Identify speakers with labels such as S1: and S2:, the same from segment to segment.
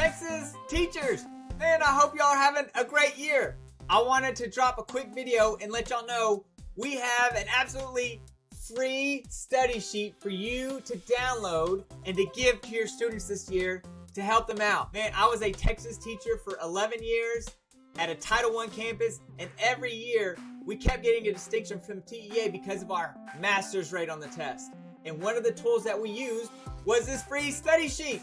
S1: Texas teachers. Man, I hope y'all are having a great year. I wanted to drop a quick video and let y'all know we have an absolutely free study sheet for you to download and to give to your students this year to help them out. Man, I was a Texas teacher for 11 years at a Title I campus, and every year we kept getting a distinction from TEA because of our master's rate on the test. And one of the tools that we used was this free study sheet.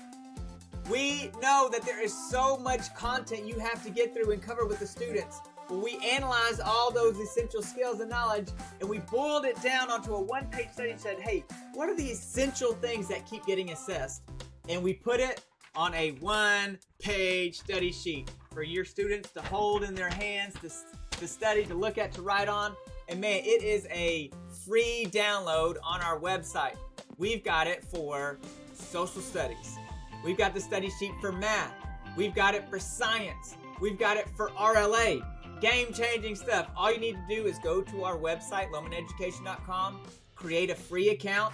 S1: We know that there is so much content you have to get through and cover with the students. But we analyzed all those essential skills and knowledge, and we boiled it down onto a one-page study and said, hey, what are the essential things that keep getting assessed? And we put it on a one-page study sheet for your students to hold in their hands, to study, to look at, to write on. And man, it is a free download on our website. We've got it for social studies. We've got the study sheet for math. We've got it for science. We've got it for RLA. Game-changing stuff. All you need to do is go to our website, lowmaneducation.com, create a free account,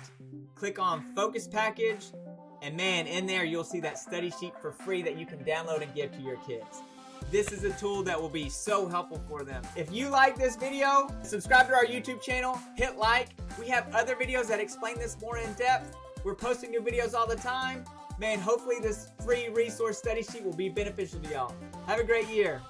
S1: click on Focus Package, and man, in there you'll see that study sheet for free that you can download and give to your kids. This is a tool that will be so helpful for them. If you like this video, subscribe to our YouTube channel, hit like. We have other videos that explain this more in depth. We're posting new videos all the time. Man, hopefully this free resource study sheet will be beneficial to y'all. Have a great year.